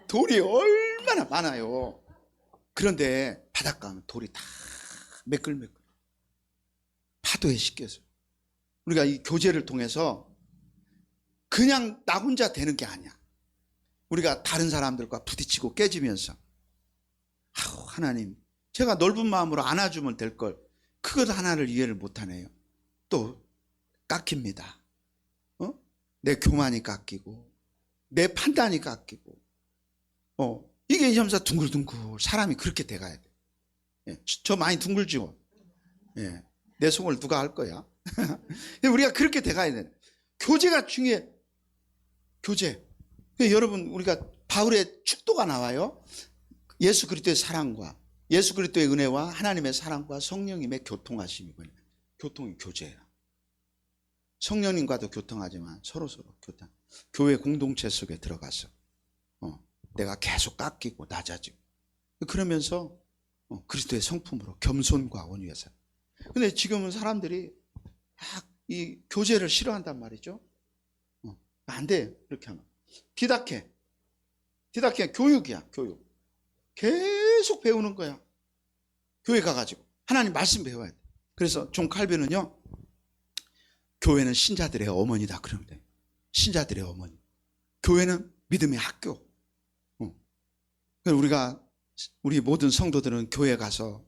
S1: 돌이 얼마나 많아요. 그런데 바닷가 하면 돌이 다 매끌매끌 파도에 씻겨서 우리가 이 교제를 통해서 그냥 나 혼자 되는 게 아니야. 우리가 다른 사람들과 부딪히고 깨지면서 하나님 제가 넓은 마음으로 안아주면 될 걸 그것 하나를 이해를 못하네요. 또 깎입니다. 내 교만이 깎이고 내 판단이 깎이고 이게 점차 둥글둥글 사람이 그렇게 돼가야 돼. 예, 저 많이 둥글죠. 예, 내 속을 누가 할 거야. 우리가 그렇게 돼가야 돼. 교제가 중요해. 교제. 여러분 우리가 바울의 축도가 나와요. 예수 그리스도의 사랑과 예수 그리스도의 은혜와 하나님의 사랑과 성령님의 교통하심이거든요. 교통이 교제예요. 성령님과도 교통하지만 서로 교통. 교회 공동체 속에 들어가서 내가 계속 깎이고 낮아지고 그러면서 그리스도의 성품으로 겸손과 온유에 살. 근데 지금은 사람들이 이 교제를 싫어한단 말이죠. 안 돼. 이렇게 하면 디다케 교육이야. 교육. 계속 배우는 거야. 교회 가가지고 하나님 말씀 배워야 돼. 그래서 존 칼빈은요, 교회는 신자들의 어머니다 그러면 돼. 신자들의 어머니. 교회는 믿음의 학교. 우리 모든 성도들은 교회 가서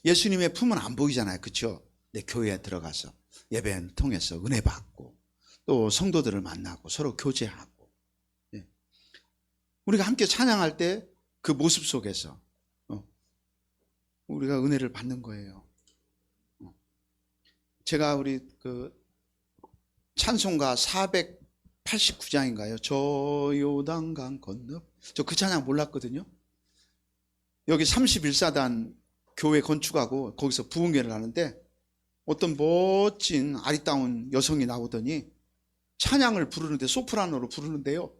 S1: 예수님의 품은 안 보이잖아요. 그렇죠? 내 교회에 들어가서 예배를 통해서 은혜 받고 또 성도들을 만나고 서로 교제하고 우리가 함께 찬양할 때 그 모습 속에서 우리가 은혜를 받는 거예요. 제가 우리 찬송가 489장인가요? 저 요단강 건너 저 그 찬양 몰랐거든요. 여기 31사단 교회 건축하고 거기서 부흥회를 하는데 어떤 멋진 아리따운 여성이 나오더니 찬양을 부르는데 소프라노로 부르는데요.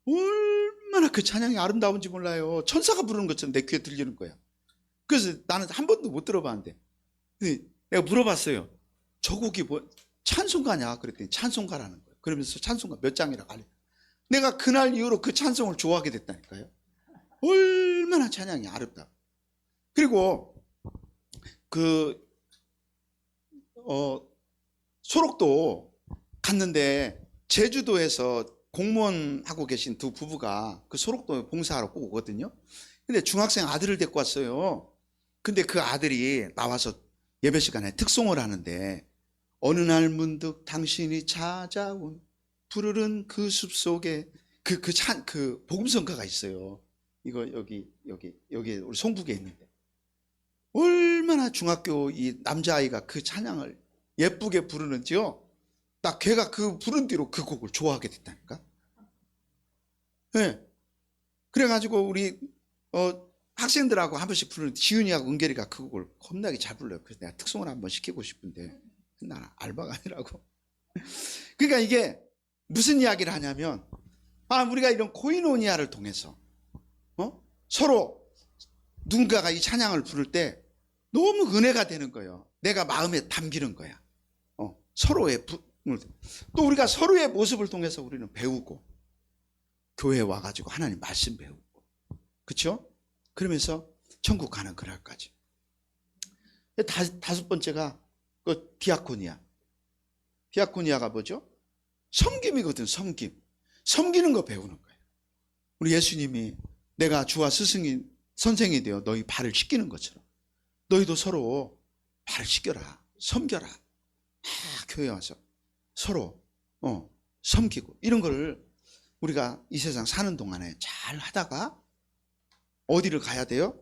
S1: 얼마나 그 찬양이 아름다운지 몰라요. 천사가 부르는 것처럼 내 귀에 들리는 거야. 그래서 나는 한 번도 못 들어봤는데 내가 물어봤어요. 저 곡이 찬송가냐? 그랬더니 찬송가라는 거예요. 그러면서 찬송가 몇 장이라고 알려. 내가 그날 이후로 그 찬송을 좋아하게 됐다니까요. 얼마나 찬양이 아름다워. 그리고 소록도 갔는데 제주도에서 공무원 하고 계신 두 부부가 그 소록도에 봉사하러 꼭 오거든요. 근데 중학생 아들을 데리고 왔어요. 근데 그 아들이 나와서 예배 시간에 특송을 하는데 어느 날 문득 당신이 찾아온 푸르른 그 숲속에 그 복음성가가 있어요. 이거 여기 우리 송북에 있는데 얼마나 중학교 이 남자아이가 그 찬양을 예쁘게 부르는지요. 나 걔가 그 부른 뒤로 그 곡을 좋아하게 됐다니까. 네. 그래가지고 우리 학생들하고 한 번씩 부르는 지윤이하고 은결이가 그 곡을 겁나게 잘 불러요. 그래서 내가 특송을 한번 시키고 싶은데 나는 알바가 아니라고. 그러니까 이게 무슨 이야기를 하냐면 우리가 이런 코이노니아를 통해서 서로 누군가가 이 찬양을 부를 때 너무 은혜가 되는 거예요. 내가 마음에 담기는 거야. 서로의 또 우리가 서로의 모습을 통해서 우리는 배우고 교회에 와가지고 하나님 말씀 배우고 그렇죠? 그러면서 천국 가는 그날까지. 다섯 번째가 그 디아코니아. 디아코니아가 뭐죠? 섬김이거든. 섬기는 거 배우는 거예요. 우리 예수님이 내가 주와 스승이 선생이 되어 너희 발을 씻기는 것처럼 너희도 서로 발을 씻겨라. 섬겨라. 교회 와서 서로 섬기고 이런 거를 우리가 이 세상 사는 동안에 잘 하다가 어디를 가야 돼요?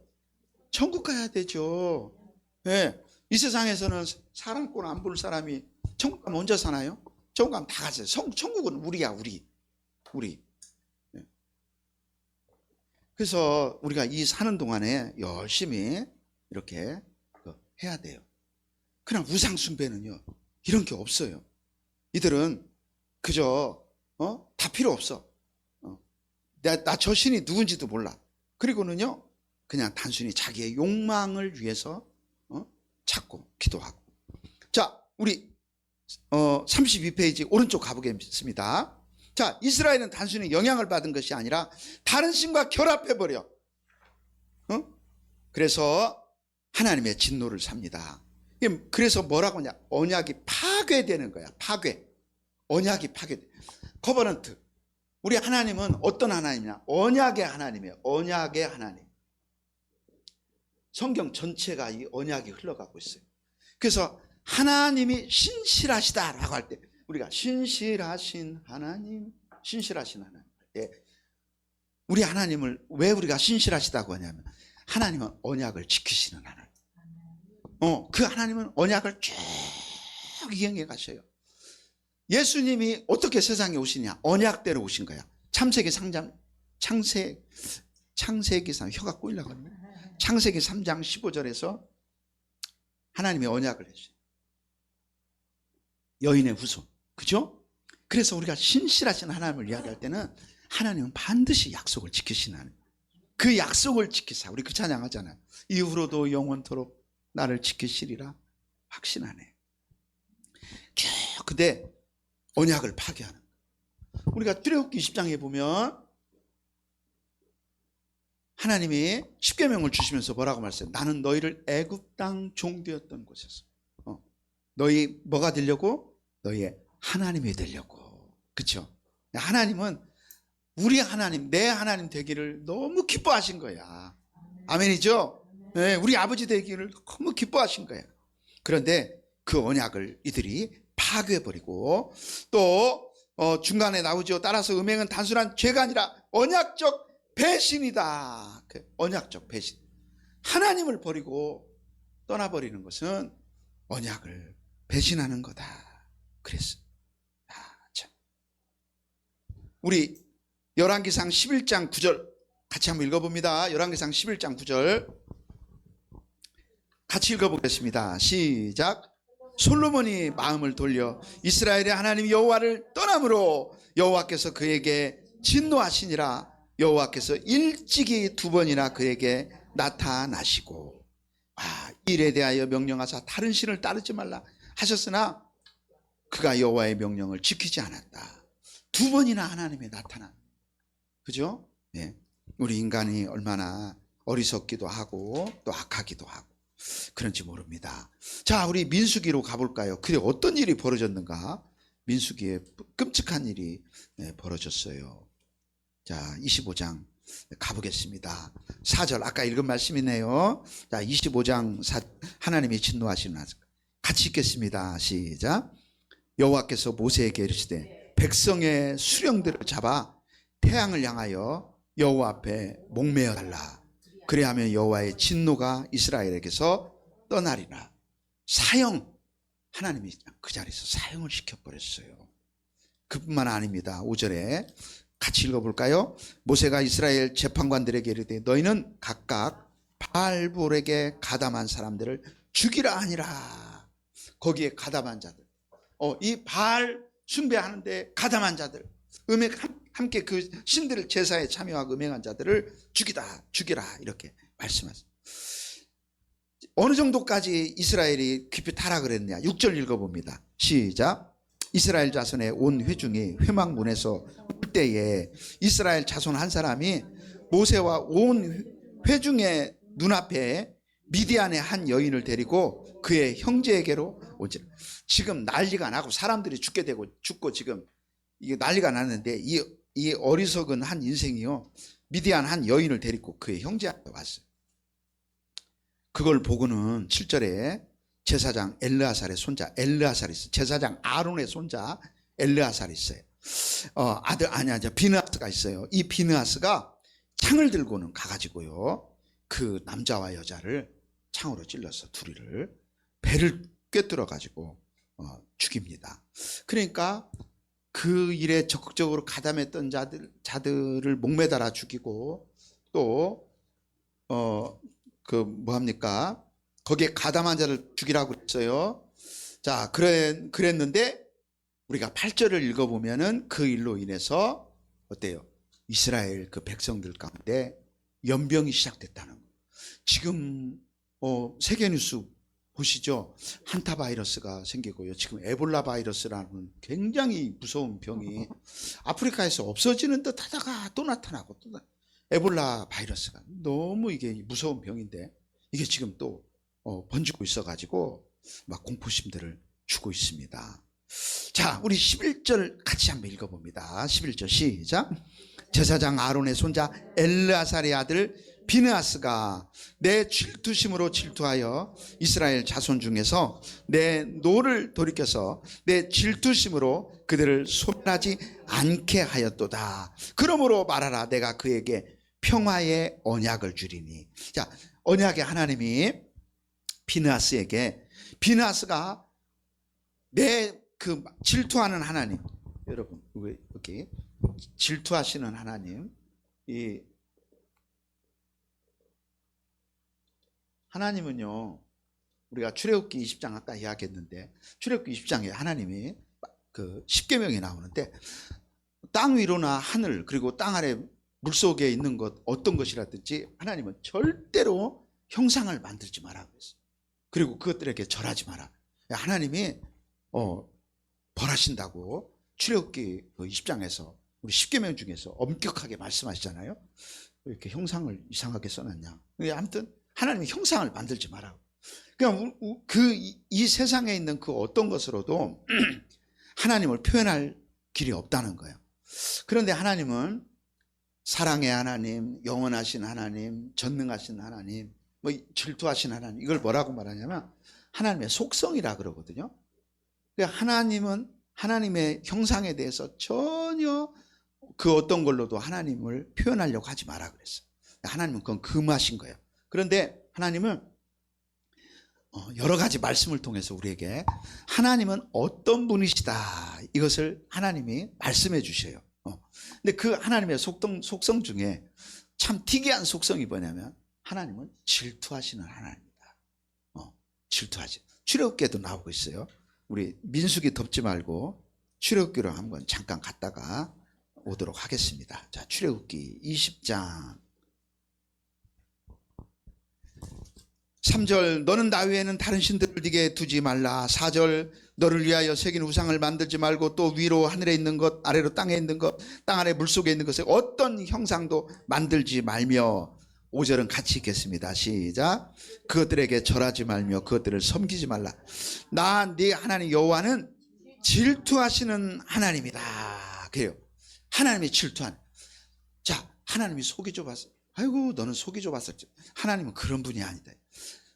S1: 천국 가야 되죠. 네. 이 세상에서는 사람 꼴 안 볼 사람이 천국 가면 언제 사나요? 천국 가면 다 가세요. 천국은 우리야, 우리. 네. 그래서 우리가 이 사는 동안에 열심히 이렇게 해야 돼요. 그냥 우상 숭배는요 이런 게 없어요. 이들은 그저 다 필요 없어. 나 저 신이 누군지도 몰라. 그리고는요 그냥 단순히 자기의 욕망을 위해서 찾고 기도하고. 자, 우리 32페이지 오른쪽 가보겠습니다. 자, 이스라엘은 단순히 영향을 받은 것이 아니라 다른 신과 결합해버려. 그래서 하나님의 진노를 삽니다. 그래서 뭐라고 하냐? 언약이 파괴되는 거야. 언약이 파괴돼. 커버넌트. 우리 하나님은 어떤 하나님이냐? 언약의 하나님이에요. 언약의 하나님. 성경 전체가 이 언약이 흘러가고 있어요. 그래서 하나님이 신실하시다라고 할 때 우리가 신실하신 하나님. 예. 우리 하나님을 왜 우리가 신실하시다고 하냐면 하나님은 언약을 지키시는 하나님. 그 하나님은 언약을 쭉 이행해 가셔요. 예수님이 어떻게 세상에 오시냐? 언약대로 오신 거야. 창세기 3장 혀가 꼬이려고 창세기 3장 15절에서 하나님이 언약을 했어요. 여인의 후손. 그죠? 그래서 우리가 신실하신 하나님을 이야기할 때는 하나님은 반드시 약속을 지키시는 하나님. 그 약속을 지키사. 우리 그 찬양하잖아요. 이후로도 영원토록 나를 지키시리라 확신하네. 근데 언약을 파괴하는 거예요. 우리가 출애굽기 20장에 보면 하나님이 십계명을 주시면서 뭐라고 말했어요? 나는 너희를 애굽 땅 종되었던 곳에서 너희 뭐가 되려고? 너희의 하나님이 되려고. 그렇죠? 하나님은 우리 하나님, 내 하나님 되기를 너무 기뻐하신 거야. 아멘이죠? 네, 우리 아버지 되기를 너무 기뻐하신 거예요. 그런데 그 언약을 이들이 파괴해버리고 또 중간에 나오죠. 따라서 음행은 단순한 죄가 아니라 언약적 배신이다. 언약적 배신. 하나님을 버리고 떠나버리는 것은 언약을 배신하는 거다. 그랬어. 참. 우리 열왕기상 11장 9절 같이 한번 읽어봅니다. 열왕기상 11장 9절 같이 읽어보겠습니다. 시작. 솔로몬이 마음을 돌려 이스라엘의 하나님 여호와를 떠남으로 여호와께서 그에게 진노하시니라. 여호와께서 일찍이 2번이나 그에게 나타나시고 일에 대하여 명령하사 다른 신을 따르지 말라 하셨으나 그가 여호와의 명령을 지키지 않았다. 두 번이나 하나님이 나타난, 그죠? 예. 우리 인간이 얼마나 어리석기도 하고 또 악하기도 하고 그런지 모릅니다. 자, 우리 민수기로 가볼까요? 그게 어떤 일이 벌어졌는가? 민수기에 끔찍한 일이 벌어졌어요. 자, 25장 가보겠습니다. 4절 아까 읽은 말씀이네요. 자, 25장 하나님이 진노하시는, 같이 읽겠습니다. 시작. 여호와께서 모세에게 이르시되 백성의 수령들을 잡아 태양을 향하여 여호와 앞에 목매어 달라. 그리하면 여호와의 진노가 이스라엘에게서 떠나리라. 사형, 하나님이 그 자리에서 사형을 시켜버렸어요. 그뿐만 아닙니다. 5절에 같이 읽어볼까요? 모세가 이스라엘 재판관들에게 이르되 너희는 각각 바알볼에게 가담한 사람들을 죽이라 하니라. 거기에 가담한 자들, 이 바알 숭배하는데 가담한 자들, 함께 그 신들을 제사에 참여하고 음행한 자들을 죽이라 이렇게 말씀하세요. 어느 정도까지 이스라엘이 깊이 타락을 했냐? 6절 읽어봅니다. 시작. 이스라엘 자손의 온 회중이 회막문에서 올 때에 이스라엘 자손 한 사람이 모세와 온 회중의 눈앞에 미디안의 한 여인을 데리고 그의 형제에게로 오지라. 지금 난리가 나고 사람들이 죽고 지금 이게 난리가 났는데 이 어리석은 한 인생이요, 미디안 한 여인을 데리고 그의 형제한테 왔어요. 그걸 보고는 7절에 제사장 엘르아살의 손자 엘르아살이 있어요. 제사장 아론의 손자 엘르아살이 있어요. 비느하스가 있어요. 이 비느하스가 창을 들고는 가가지고요, 그 남자와 여자를 창으로 찔러서 둘이를 배를 꿰뚫어 가지고 죽입니다. 그러니까 그 일에 적극적으로 가담했던 자들을 목매달아 죽이고 또 거기에 가담한 자를 죽이라고 했어요. 자, 그랬는데 우리가 8절을 읽어보면은 그 일로 인해서 어때요? 이스라엘 그 백성들 가운데 연병이 시작됐다는 거예요. 지금 세계 뉴스 보시죠. 한타 바이러스가 생기고요. 지금 에볼라 바이러스라는 굉장히 무서운 병이 아프리카에서 없어지는 듯 하다가 또 나타나고 또 에볼라 바이러스가 너무 이게 무서운 병인데 이게 지금 또 번지고 있어가지고 막 공포심들을 주고 있습니다. 자, 우리 11절 같이 한번 읽어봅니다. 11절 시작. 제사장 아론의 손자 엘르아살의 아들 비느하스가 내 질투심으로 질투하여 이스라엘 자손 중에서 내 노를 돌이켜서 내 질투심으로 그들을 소멸하지 않게 하였도다. 그러므로 말하라. 내가 그에게 평화의 언약을 주리니. 자, 언약의 하나님이 비느하스에게, 비느하스가 내 그 질투하는 하나님, 여러분 여기 질투하시는 하나님, 이 하나님은요, 우리가 출애굽기 20장 아까 이야기했는데 출애굽기 20장에 하나님이 그 십계명이 나오는데 땅 위로나 하늘 그리고 땅 아래 물속에 있는 것 어떤 것이라든지 하나님은 절대로 형상을 만들지 마라 그랬어요. 그리고 그것들에게 절하지 마라. 하나님이 벌하신다고 출애굽기 20장에서 우리 십계명 중에서 엄격하게 말씀하시잖아요. 왜 이렇게 형상을 이상하게 써놨냐. 아무튼 하나님이 형상을 만들지 마라. 그냥 이 세상에 있는 그 어떤 것으로도 하나님을 표현할 길이 없다는 거예요. 그런데 하나님은 사랑의 하나님, 영원하신 하나님, 전능하신 하나님, 질투하신 하나님, 이걸 뭐라고 말하냐면 하나님의 속성이라 그러거든요. 그러니까 하나님은 하나님의 형상에 대해서 전혀 그 어떤 걸로도 하나님을 표현하려고 하지 마라 그랬어요. 하나님은 그건 금하신 거예요. 그런데 하나님은 여러 가지 말씀을 통해서 우리에게 하나님은 어떤 분이시다, 이것을 하나님이 말씀해 주셔요. 근데 그 하나님의 속성 중에 참 특이한 속성이 뭐냐면 하나님은 질투하시는 하나님입니다. 출애굽기에도 나오고 있어요. 우리 민수기 덮지 말고 출애굽기로 한번 잠깐 갔다가 오도록 하겠습니다. 자, 출애굽기 20장 3절 너는 나 외에는 다른 신들을 네게 두지 말라. 4절 너를 위하여 새긴 우상을 만들지 말고 또 위로 하늘에 있는 것, 아래로 땅에 있는 것, 땅 아래 물속에 있는 것에 어떤 형상도 만들지 말며 5절은 같이 읽겠습니다. 시작. 그것들에게 절하지 말며 그것들을 섬기지 말라. 나 네 하나님 여호와는 질투하시는 하나님이다. 그래요. 하나님이 질투하는. 자, 하나님이 속이 좁았어. 아이고 너는 속이 좁았었지. 하나님은 그런 분이 아니다.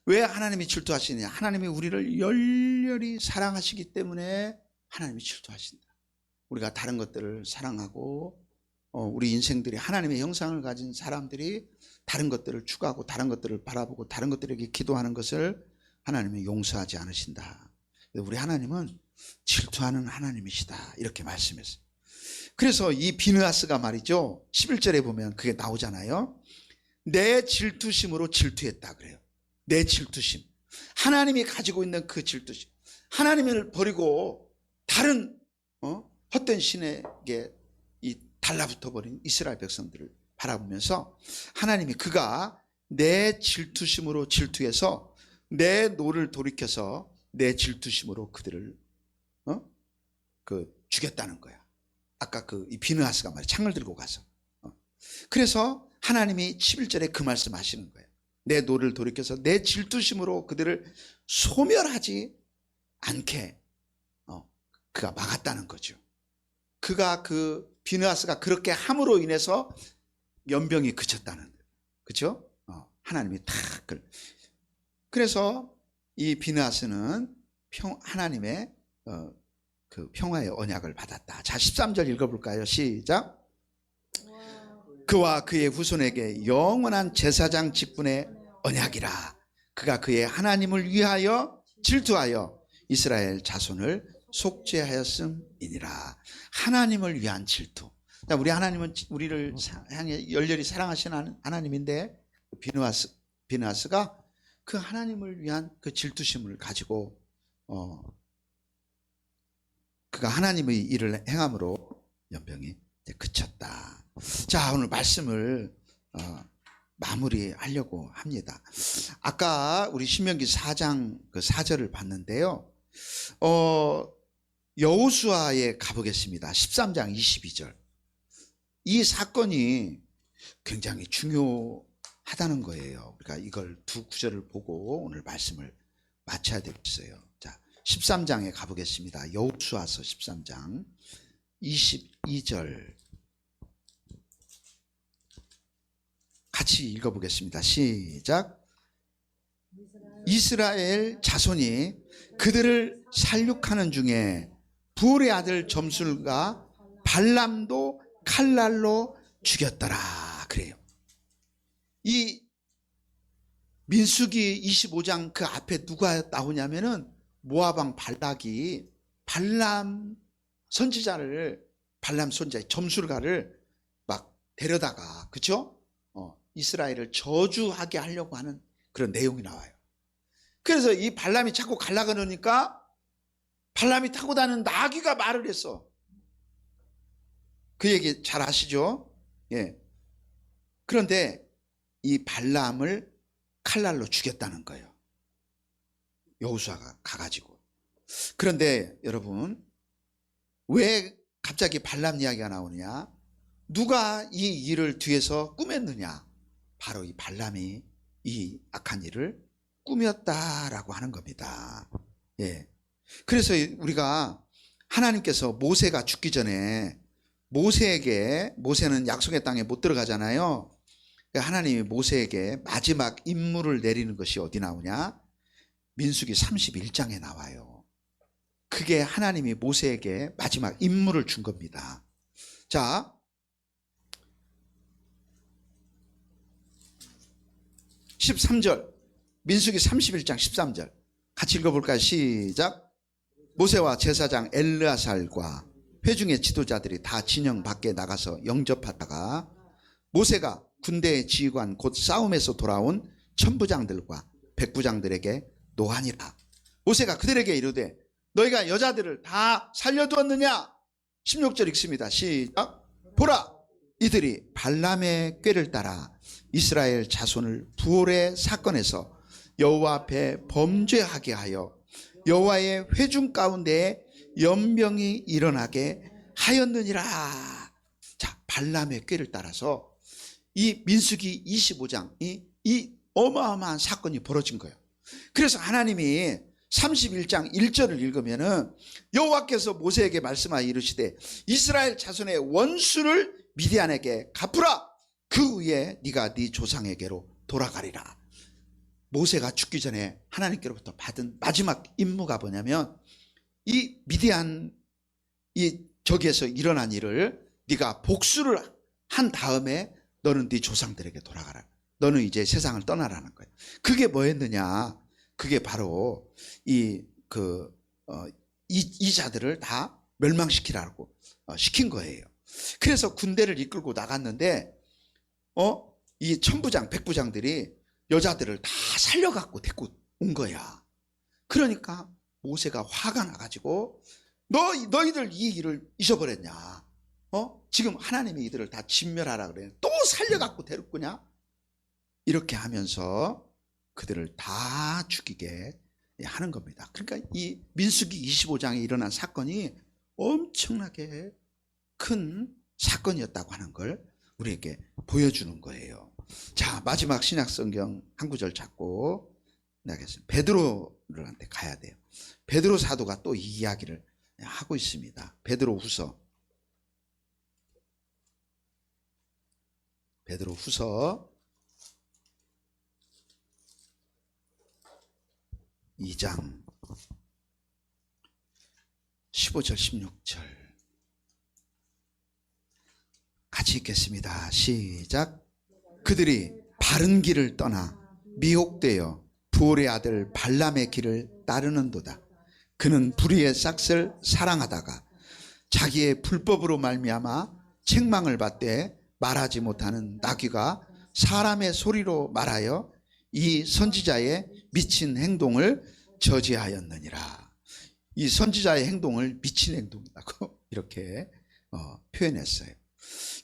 S1: 왜 하나님이 질투하시느냐? 하나님이 우리를 열렬히 사랑하시기 때문에 하나님이 질투하신다. 우리가 다른 것들을 사랑하고 우리 인생들이 하나님의 형상을 가진 사람들이 다른 것들을 추구하고 다른 것들을 바라보고 다른 것들에게 기도하는 것을 하나님이 용서하지 않으신다. 우리 하나님은 질투하는 하나님이시다. 이렇게 말씀했어요. 그래서 이 비느하스가 말이죠. 11절에 보면 그게 나오잖아요. 내 질투심으로 질투했다 그래요. 내 질투심. 하나님이 가지고 있는 그 질투심. 하나님을 버리고 다른 헛된 신에게 이 달라붙어 버린 이스라엘 백성들을 바라보면서 하나님이 그가 내 질투심으로 질투해서 내 노를 돌이켜서 내 질투심으로 그들을 죽였다는 거야. 아까 이 비느하스가 말이야. 창을 들고 가서. 그래서 하나님이 11절에 그 말씀 하시는 거예요. 내 노를 돌이켜서 내 질투심으로 그들을 소멸하지 않게 그가 막았다는 거죠. 그가 비느하스가 그렇게 함으로 인해서 연병이 그쳤다는 거예요. 그렇죠? 하나님이 탁. 그래서 이 비느하스는 하나님의 그 평화의 언약을 받았다. 자, 13절 읽어볼까요? 시작. 그와 그의 후손에게 영원한 제사장 직분의 언약이라. 그가 그의 하나님을 위하여 질투하여 이스라엘 자손을 속죄하였음이니라. 하나님을 위한 질투. 우리 하나님은 우리를 향해 열렬히 사랑하시는 하나님인데 비느하스가 그 하나님을 위한 그 질투심을 가지고 그가 하나님의 일을 행함으로 연병이 그쳤다. 자, 오늘 말씀을 마무리하려고 합니다. 아까 우리 신명기 4장 그 4절을 봤는데요. 여호수아에 가보겠습니다. 13장 22절. 이 사건이 굉장히 중요하다는 거예요. 우리가 이걸 두 구절을 보고 오늘 말씀을 마쳐야 되겠어요. 자, 13장에 가보겠습니다. 여호수아서 13장 22절 같이 읽어보겠습니다. 시작. 이스라엘 자손이 그들을 살육하는 중에 부울의 아들 점술과 발람도 칼날로 죽였더라. 그래요. 이 민수기 25장 그 앞에 누가 나오냐면은 모압 왕 발락이 발람 선지자를 점술가를 막 데려다가 그렇죠? 이스라엘을 저주하게 하려고 하는 그런 내용이 나와요. 그래서 이 발람이 자꾸 가려고 그러니까 발람이 타고 다니는 나귀가 말을 했어. 그 얘기 잘 아시죠? 예. 그런데 이 발람을 칼날로 죽였다는 거예요. 여호수아가 가가지고. 그런데 여러분, 왜 갑자기 발람 이야기가 나오느냐? 누가 이 일을 뒤에서 꾸몄느냐? 바로 이 발람이 이 악한 일을 꾸몄다라고 하는 겁니다. 예. 그래서 우리가 하나님께서 모세가 죽기 전에 모세는 약속의 땅에 못 들어가잖아요. 하나님이 모세에게 마지막 임무를 내리는 것이 어디 나오냐? 민수기 31장에 나와요. 그게 하나님이 모세에게 마지막 임무를 준 겁니다. 자, (13절) 민수기 31장 13절 같이 읽어볼까요? 시작. 모세와 제사장 엘르아살과 회중의 지도자들이 다 진영 밖에 나가서 영접하다가 모세가 군대의 지휘관 곧 싸움에서 돌아온 천부장들과 백부장들에게 노하니라. 모세가 그들에게 이르되 너희가 여자들을 다 살려두었느냐? 16절 읽습니다. 시작. 보라, 이들이 발람의 꾀를 따라 이스라엘 자손을 부올의 사건에서 여호와 앞에 범죄하게 하여 여호와의 회중 가운데 연병이 일어나게 하였느니라. 자, 발람의 꾀를 따라서 이 민수기 25장 이 어마어마한 사건이 벌어진 거예요. 그래서 하나님이 31장 1절을 읽으면은 여호와께서 모세에게 말씀하여 이르시되 이스라엘 자손의 원수를 미디안에게 갚으라. 그 후에 네가 네 조상에게로 돌아가리라. 모세가 죽기 전에 하나님께로부터 받은 마지막 임무가 뭐냐면 이 미디안 저기에서 일어난 일을 네가 복수를 한 다음에 너는 네 조상들에게 돌아가라. 너는 이제 세상을 떠나라는 거예요. 그게 뭐였느냐? 그게 바로 이 자들을 다 멸망시키라고 시킨 거예요. 그래서 군대를 이끌고 나갔는데 이 천부장, 백부장들이 여자들을 다 살려갖고 데리고 온 거야. 그러니까 모세가 화가 나가지고 너희들 이 일을 잊어버렸냐? 지금 하나님이 이들을 다 진멸하라 그래. 또 살려갖고 데리고 오냐? 이렇게 하면서 그들을 다 죽이게 하는 겁니다. 그러니까 이 민수기 25장에 일어난 사건이 엄청나게 큰 사건이었다고 하는 걸 우리에게 보여주는 거예요. 자, 마지막 신약성경 한 구절 찾고 나가겠습니다. 베드로한테 가야 돼요. 베드로 사도가 또 이 이야기를 하고 있습니다. 베드로후서 2장 15절 16절 같이 읽겠습니다. 시작. 그들이 바른 길을 떠나 미혹되어 부올의 아들 발람의 길을 따르는도다. 그는 불의의 싹을 사랑하다가 자기의 불법으로 말미암아 책망을 받되 말하지 못하는 나귀가 사람의 소리로 말하여 이 선지자의 미친 행동을 저지하였느니라. 이 선지자의 행동을 미친 행동이라고 이렇게 표현했어요.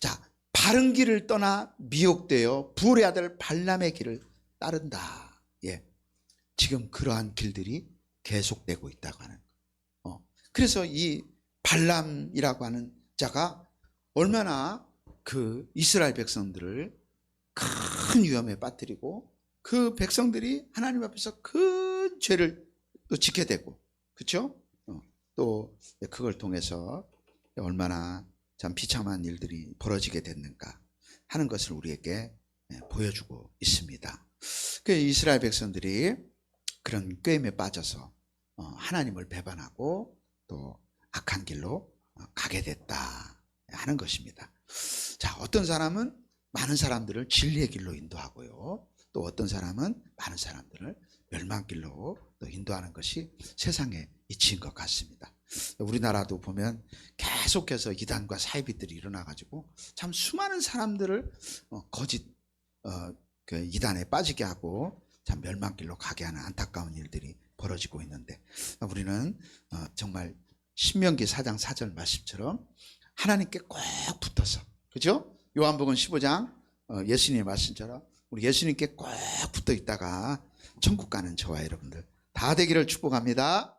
S1: 자, 바른 길을 떠나 미혹되어 부올의 아들 발람의 길을 따른다. 예, 지금 그러한 길들이 계속되고 있다고 하는 거. 그래서 이 발람이라고 하는 자가 얼마나 그 이스라엘 백성들을 큰 위험에 빠뜨리고 그 백성들이 하나님 앞에서 큰 죄를 또 짓게 되고, 그렇죠? 또 그걸 통해서 얼마나 참 비참한 일들이 벌어지게 됐는가 하는 것을 우리에게 보여주고 있습니다. 그 이스라엘 백성들이 그런 꾀임에 빠져서 하나님을 배반하고 또 악한 길로 가게 됐다 하는 것입니다. 자, 어떤 사람은 많은 사람들을 진리의 길로 인도하고요, 또 어떤 사람은 많은 사람들을 멸망길로 또 인도하는 것이 세상의 이치인 것 같습니다. 우리나라도 보면 계속해서 이단과 사이비들이 일어나가지고 참 수많은 사람들을 거짓 그 이단에 빠지게 하고 참 멸망길로 가게 하는 안타까운 일들이 벌어지고 있는데, 우리는 정말 신명기 4장 4절 말씀처럼 하나님께 꼭 붙어서, 그죠? 요한복음 15장 예수님의 말씀처럼 우리 예수님께 꼭 붙어 있다가 천국 가는 저와 여러분들 다 되기를 축복합니다.